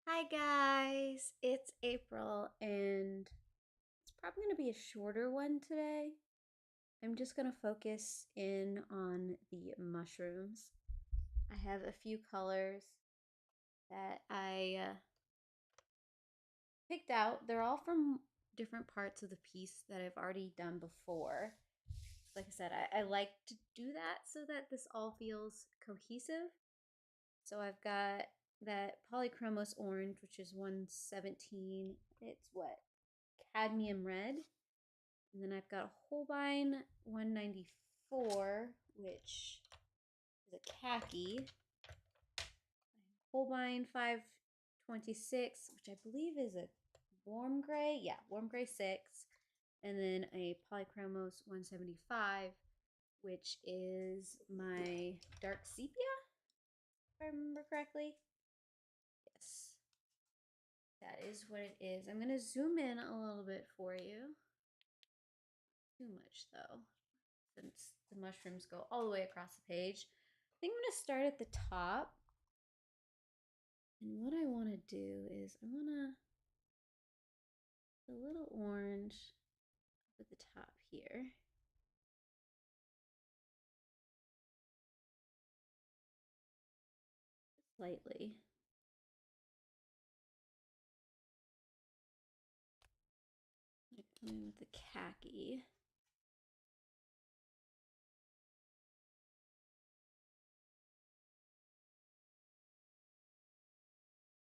Hi guys, it's April and it's probably going to be a shorter one today. I'm just going to focus in on the mushrooms. I have a few colors that I picked out. They're all from different parts of the piece that I've already done before. Like I said, I like to do that so that this all feels cohesive. So I've got that Polychromos orange, which is 117. It's what? Cadmium red. And then I've got a Holbein 194, which is a khaki. Holbein 526, which I believe is a warm gray. Yeah, warm gray 6. And then a Polychromos 175, which is my dark sepia, if I remember correctly. Yes, that is what it is. I'm going to zoom in a little bit for you. Too much though, since the mushrooms go all the way across the page. I think I'm going to start at the top. And what I want to do is I want to put a little orange at the top here. Slightly. I come in with the khaki.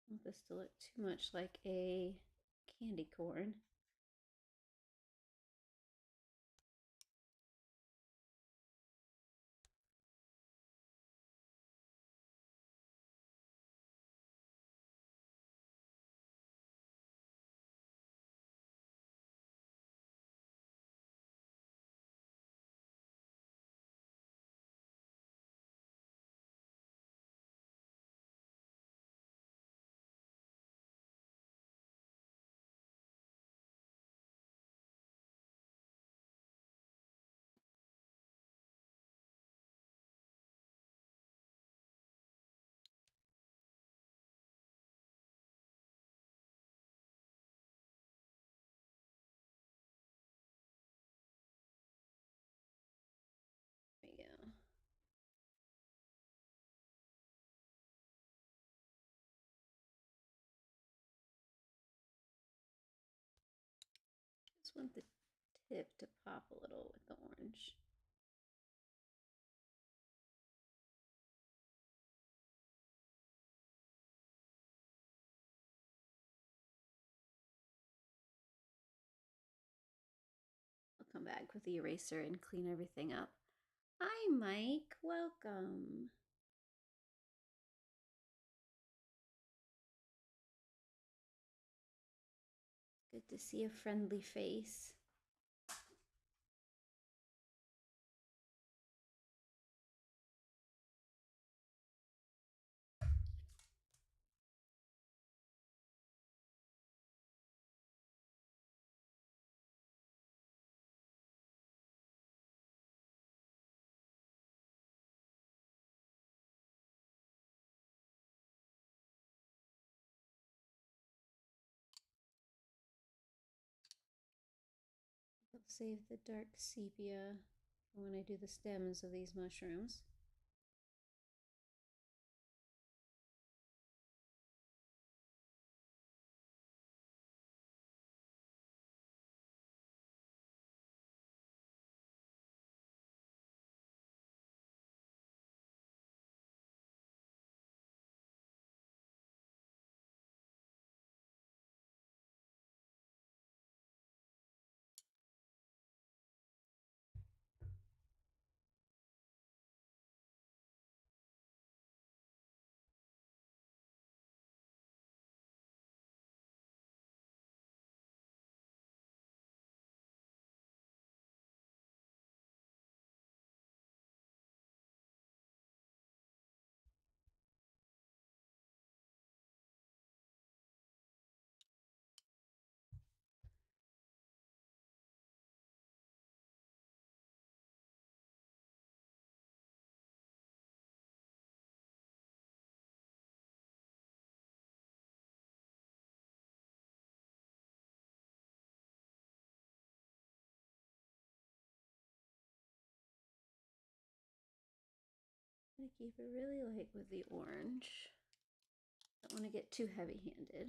I want this to look too much like a candy corn. There we go. Just want the tip to pop a little with the orange. I'll come back with the eraser and clean everything up. Hi, Mike. Welcome. Good to see a friendly face. I'll save the dark sepia for when I do the stems of these mushrooms. I'm gonna keep it really light with the orange. Don't want to get too heavy-handed.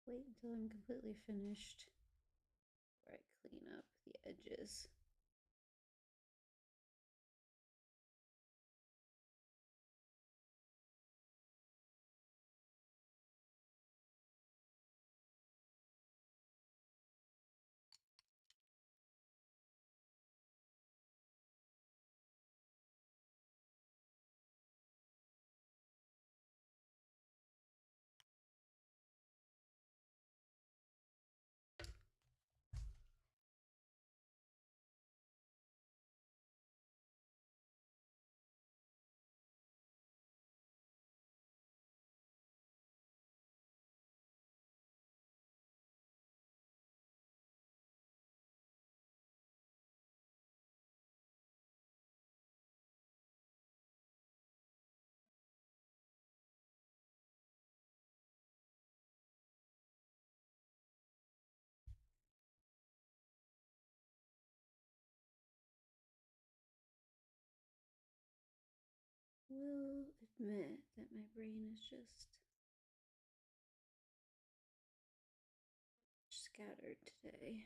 Wait until I'm completely finished before I clean up the edges. Will admit that my brain is just scattered today.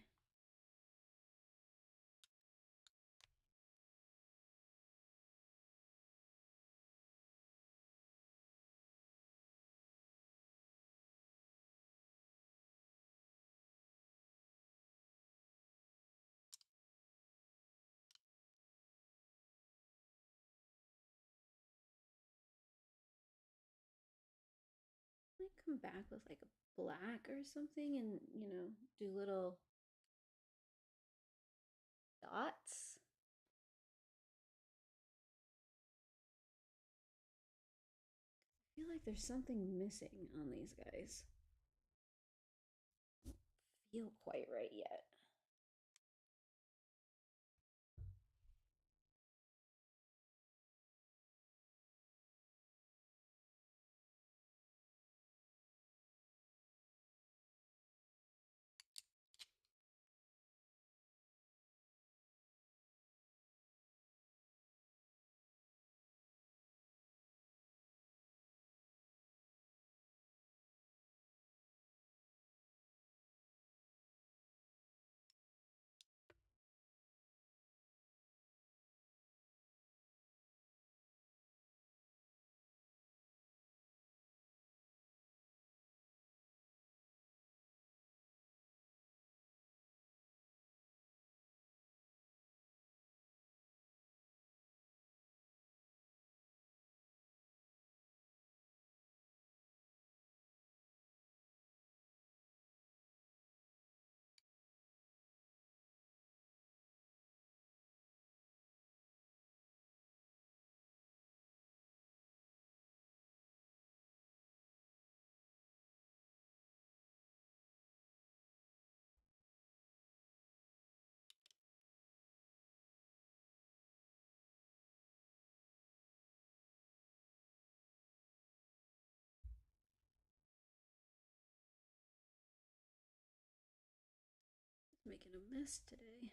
I come back with like a black or something and, do little dots. I feel like there's something missing on these guys. Don't feel quite right yet. Making a mess today.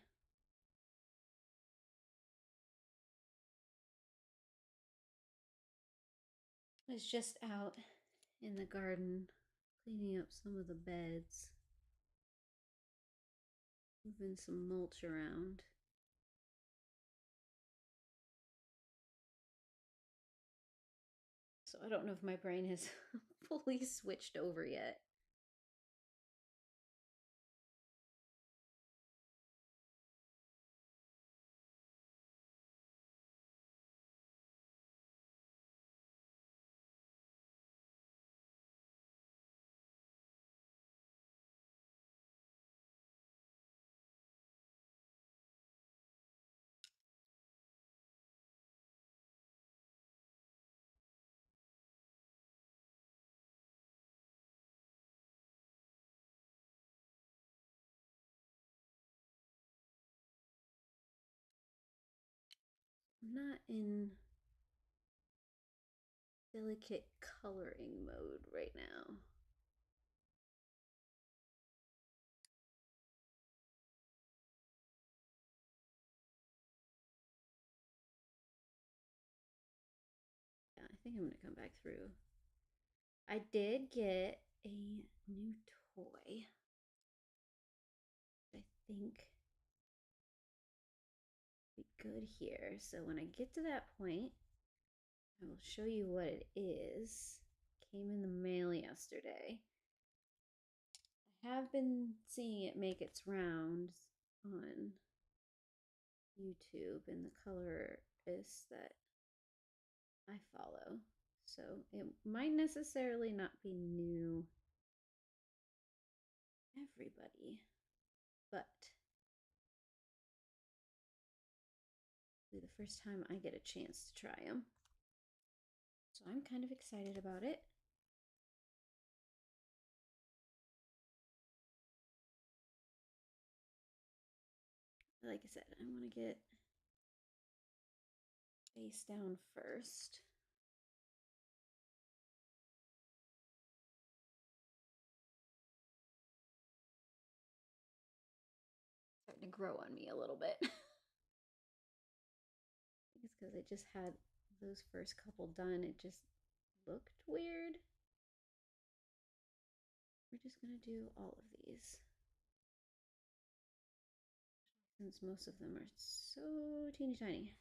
I was just out in the garden cleaning up some of the beds, moving some mulch around. So I don't know if my brain has fully switched over yet. I'm not in delicate coloring mode right now. Yeah, I think I'm gonna come back through. I did get a new toy. I think be good here. So when I get to that point, I will show you what it is. Came in the mail yesterday. I have been seeing it make its rounds on YouTube and the colorist that I follow. So it might necessarily not be new everybody, but it'll be the first time I get a chance to try them. So I'm kind of excited about it. Like I said, I want to get face down first. Starting to grow on me a little bit. I think it's because I just had those first couple done. It just looked weird. We're just going to do all of these, since most of them are so teeny tiny.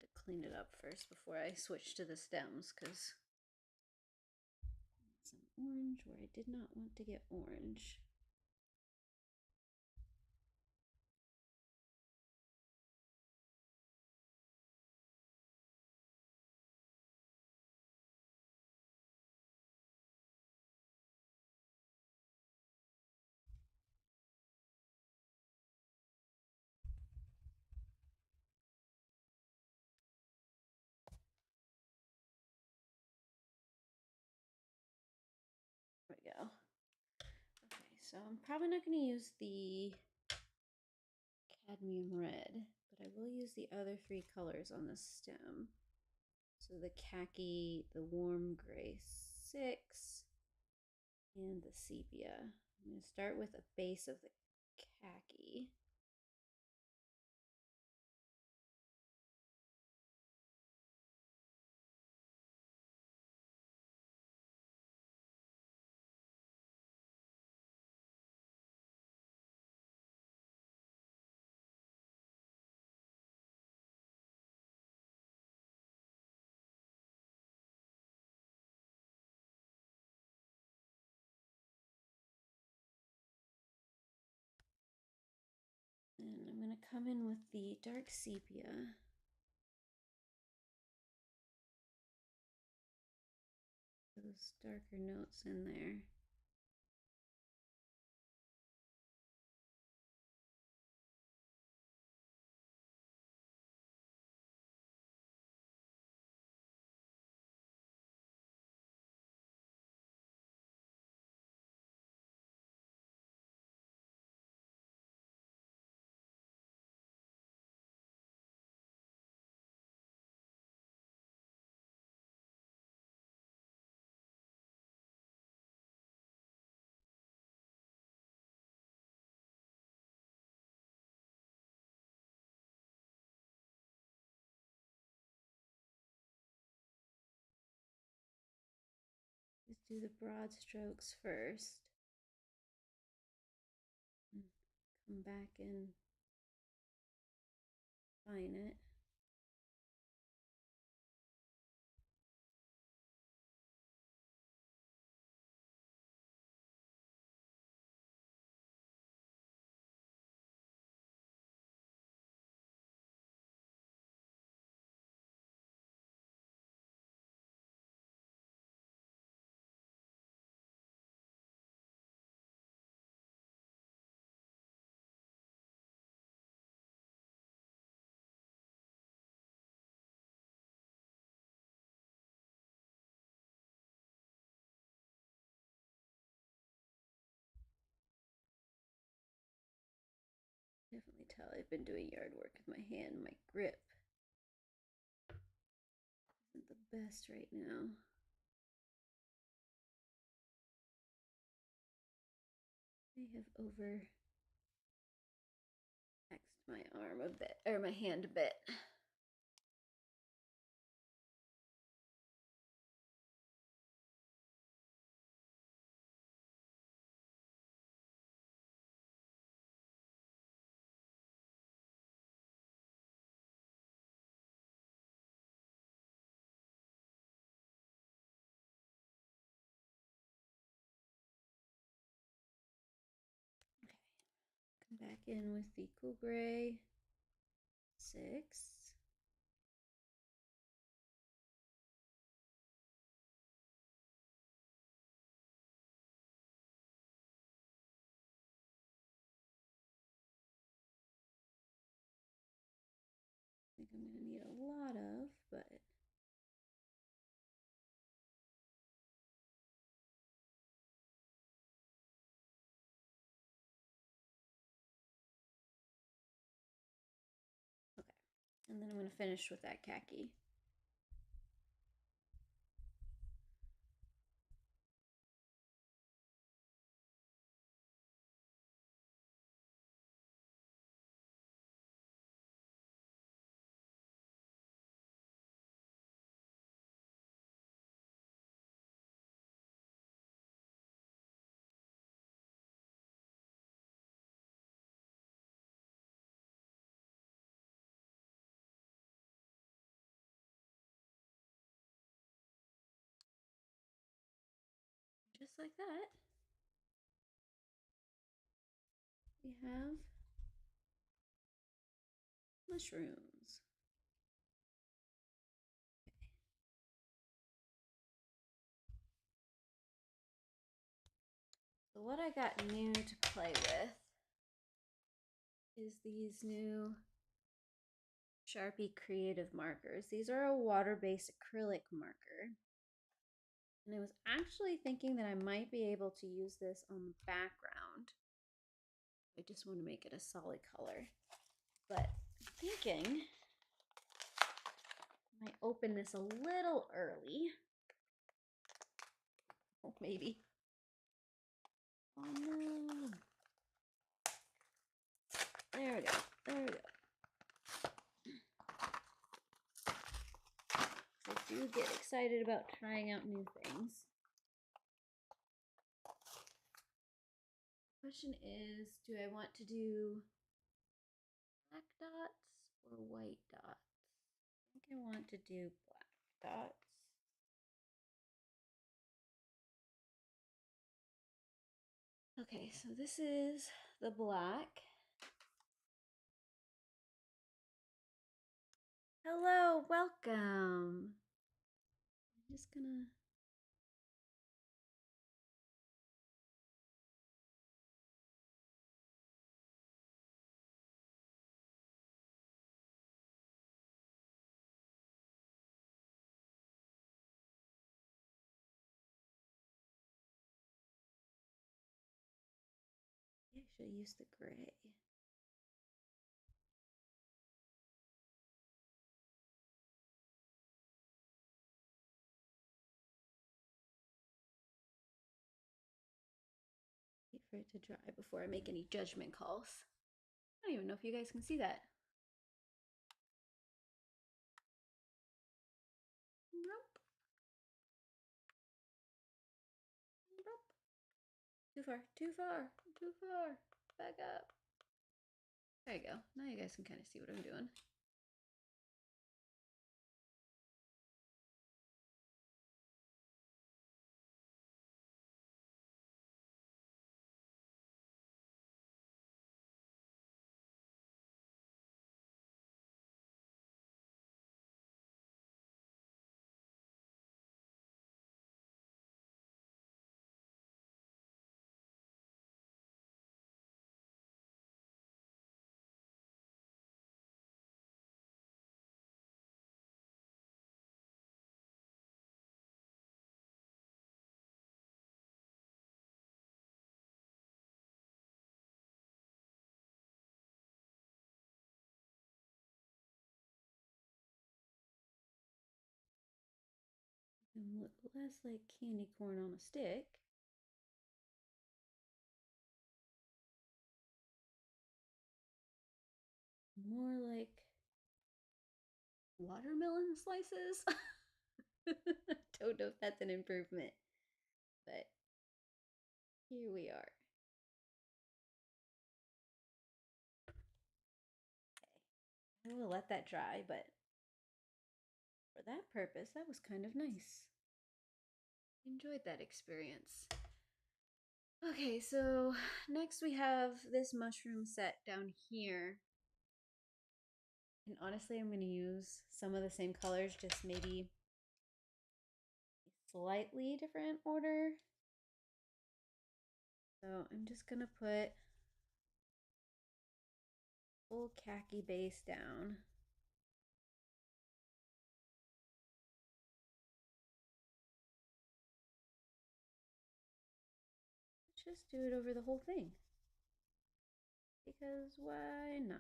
To clean it up first before I switch to the stems, because some orange where I did not want to get orange. There we go. Okay, so I'm probably not going to use the cadmium red, but I will use the other three colors on the stem. So the khaki, the warm gray 6, and the sepia. I'm going to start with a base of the khaki. I'm going to come in with the dark sepia. Those darker notes in there. Let's do the broad strokes first. And come back and fine it. Definitely tell I've been doing yard work with my hand. My grip isn't the best right now. I have overtaxed my arm a bit, or my hand a bit. Come back in with the cool gray 6. I think I'm going to need a lot of, but okay. And then I'm going to finish with that khaki. Just like that, we have mushrooms. So what I got new to play with is these new Sharpie Creative markers. These are a water-based acrylic marker. And I was actually thinking that I might be able to use this on the background. I just want to make it a solid color. But I'm thinking I might open this a little early. Oh, maybe. Oh no. There we go. There we go. I do get excited about trying out new things. The question is, do I want to do black dots or white dots? I think I want to do black dots. Okay, so this is the black. Hello, welcome. I'm just gonna I should use the gray. Wait for it to dry before I make any judgment calls. I don't even know if you guys can see that. Nope. Nope. Too far, too far, too far. Back up. There you go. Now you guys can kind of see what I'm doing. And look less like candy corn on a stick. More like watermelon slices. Don't know if that's an improvement, but here we are. Okay. I will let that dry, but for that purpose, that was kind of nice. Enjoyed that experience. Okay, so next we have this mushroom set down here. And honestly, I'm going to use some of the same colors, just maybe a slightly different order. So I'm just going to put full khaki base down. Just do it over the whole thing. Because why not?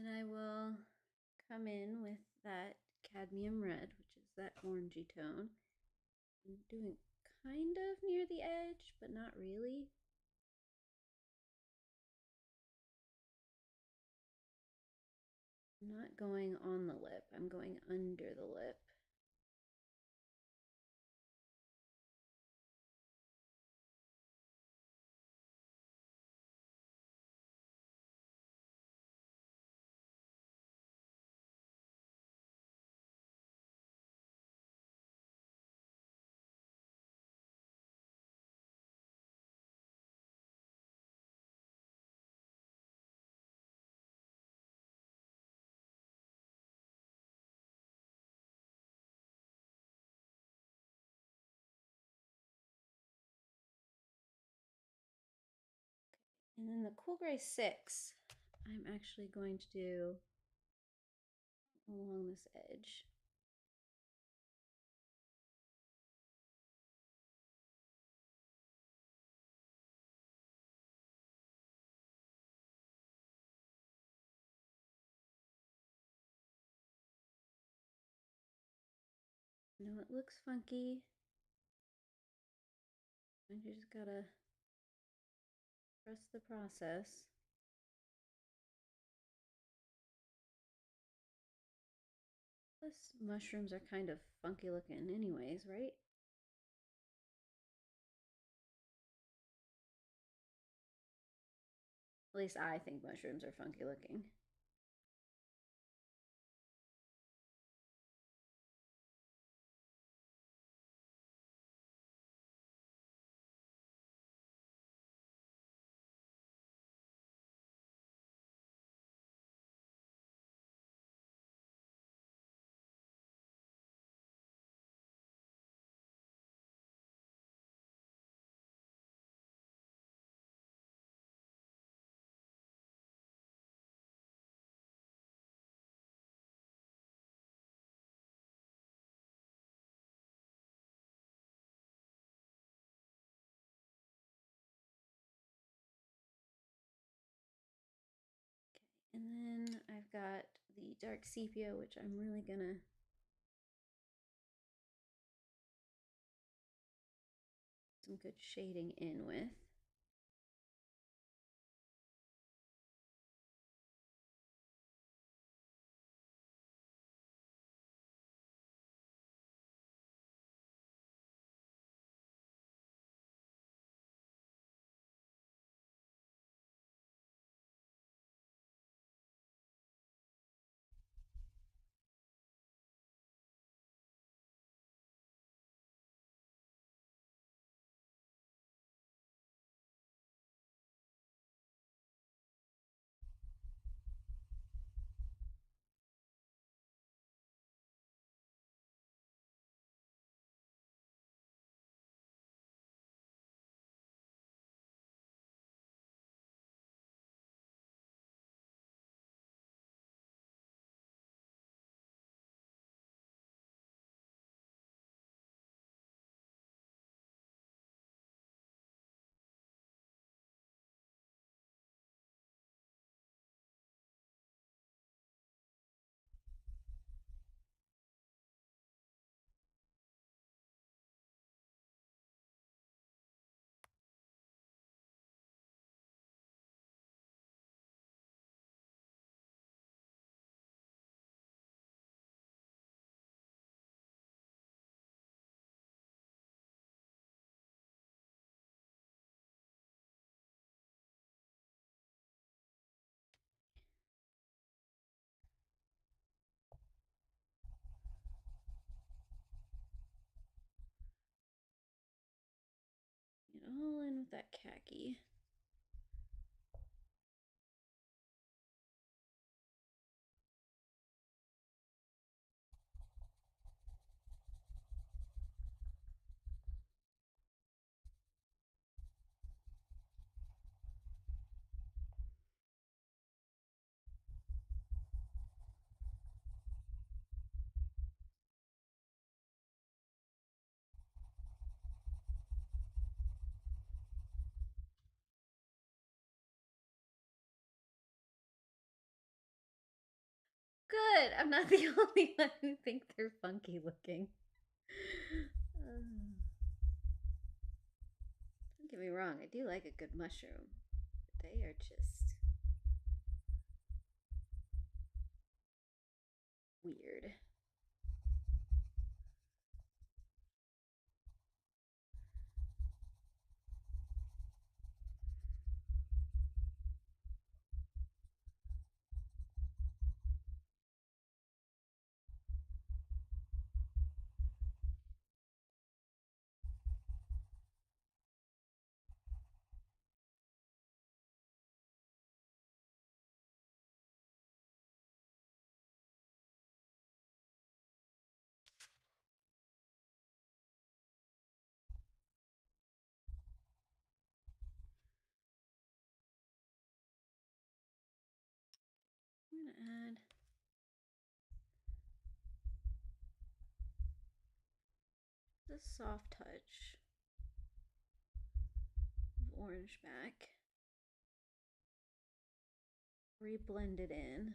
And I will come in with that cadmium red, which is that orangey tone. I'm doing kind of near the edge, but not really. I'm not going on the lip, I'm going under the lip. And then the Cool Gray 6, I'm actually going to do along this edge. I know it looks funky. You just gotta trust the process. Plus, mushrooms are kind of funky looking, anyways, right? At least I think mushrooms are funky looking. And then I've got the dark sepia, which I'm really gonna some good shading in with. Get all in with that khaki. Good. I'm not the only one who thinks they're funky looking. Don't get me wrong, I do like a good mushroom. But they are just weird. I'm gonna add the soft touch of orange back. Reblend it in.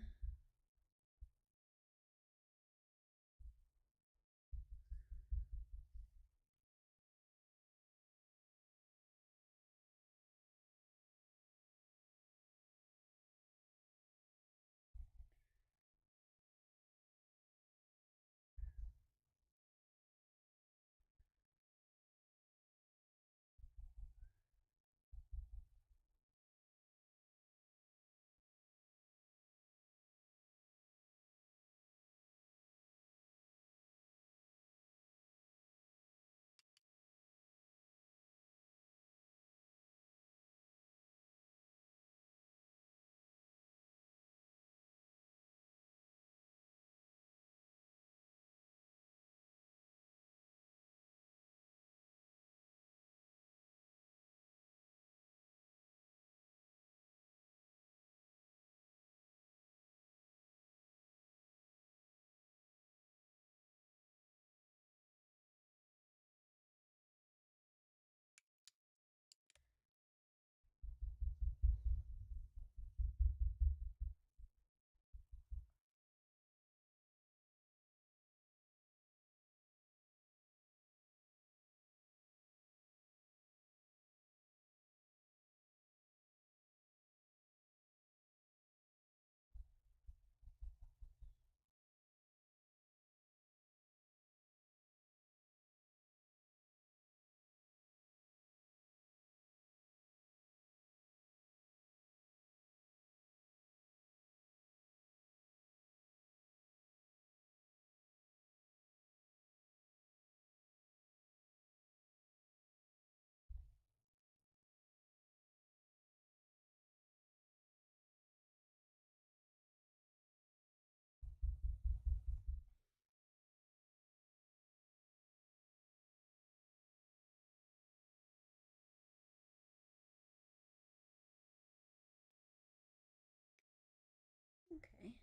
Okay.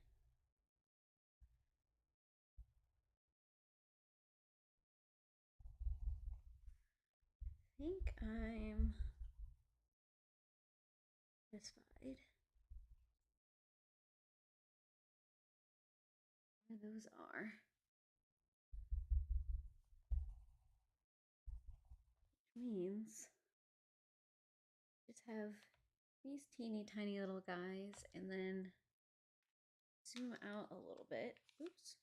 I think I'm satisfied. Where those are. Which means just have these teeny tiny little guys and then zoom out a little bit. Oops.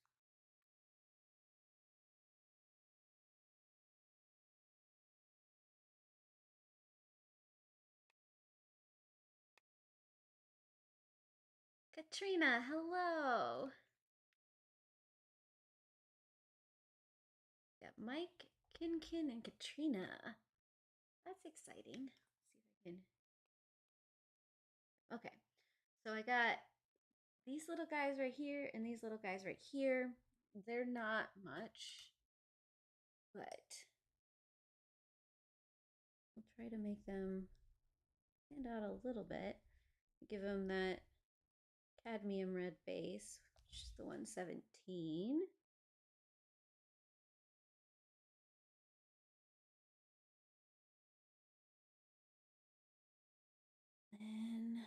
Katrina, hello. Got Mike, Kinkin, and Katrina. That's exciting. Let's see if I can. Okay, so I got these little guys right here and these little guys right here. They're not much, but I'll try to make them stand out a little bit. Give them that cadmium red base, which is the 117. And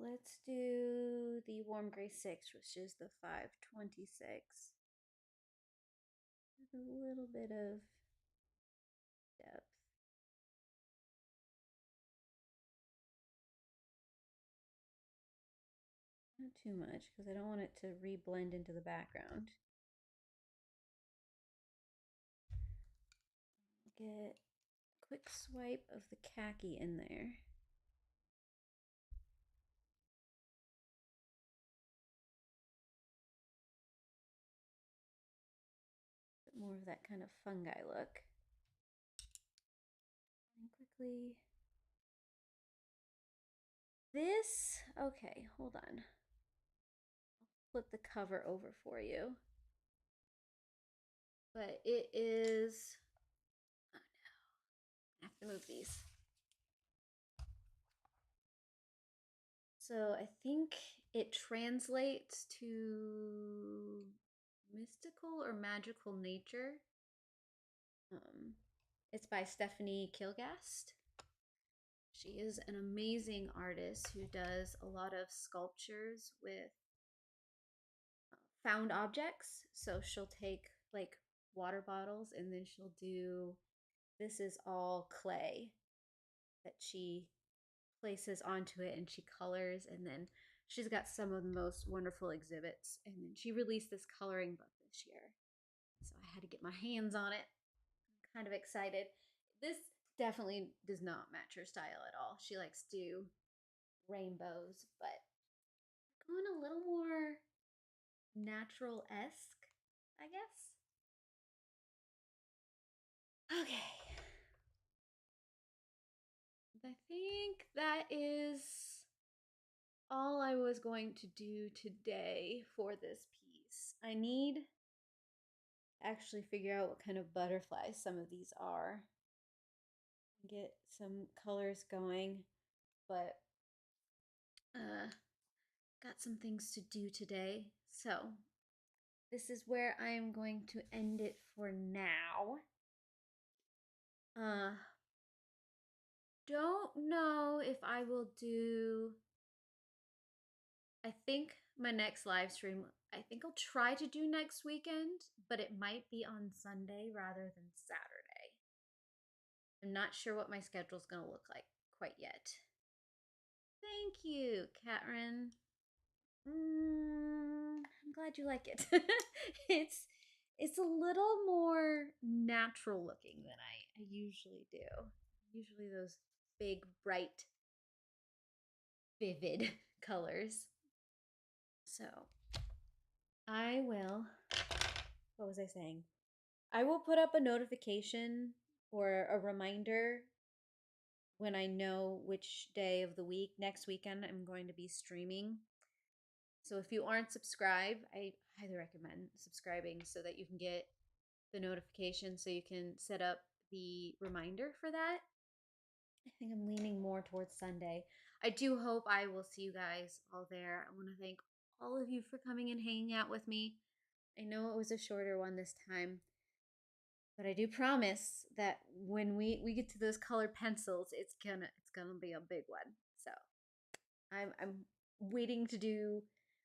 let's do the warm gray 6, which is the 526. With a little bit of depth. Not too much, because I don't want it to re-blend into the background. Get a quick swipe of the khaki in there. Bit more of that kind of fungi look. And quickly. This, okay, hold on. I'll flip the cover over for you. But it is, oh no, I have to move these. So I think it translates to mystical or magical nature. It's by Stéphanie Kilgast. She is an amazing artist who does a lot of sculptures with found objects. So she'll take like water bottles and then she'll do, this is all clay that she places onto it and she colors, and then she's got some of the most wonderful exhibits, and then she released this coloring book this year, so I had to get my hands on it. I'm kind of excited. This definitely does not match her style at all. She likes to do rainbows, but going a little more natural-esque, I guess. Okay, I think that is all I was going to do today for this piece. I need to actually figure out what kind of butterflies some of these are. Get some colors going, but got some things to do today. So this is where I am going to end it for now. Don't know if I will do, I think my next live stream, I think I'll try to do next weekend, but it might be on Sunday rather than Saturday. I'm not sure what my schedule is going to look like quite yet. Thank you, Catrin. I'm glad you like it. it's a little more natural looking than I usually do. Usually those big, bright, vivid colors. So I will, what was I saying? I will put up a notification or a reminder when I know which day of the week. Next weekend, I'm going to be streaming. So if you aren't subscribed, I highly recommend subscribing so that you can get the notification, so you can set up the reminder for that. I think I'm leaning more towards Sunday. I do hope I will see you guys all there. I want to thank all of you for coming and hanging out with me. I know it was a shorter one this time, but I do promise that when we get to those colored pencils, it's gonna be a big one. So I'm waiting to do.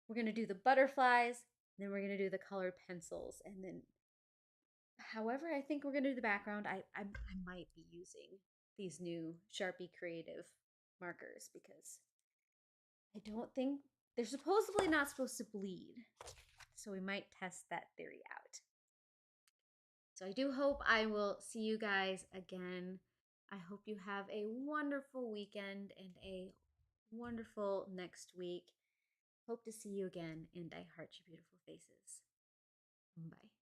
We're gonna do the butterflies, then we're gonna do the colored pencils, and then however I think we're gonna do the background. I might be using these new Sharpie Creative markers because I don't think they're supposedly not supposed to bleed. So we might test that theory out. So I do hope I will see you guys again. I hope you have a wonderful weekend and a wonderful next week. Hope to see you again, and I heart your beautiful faces. Bye.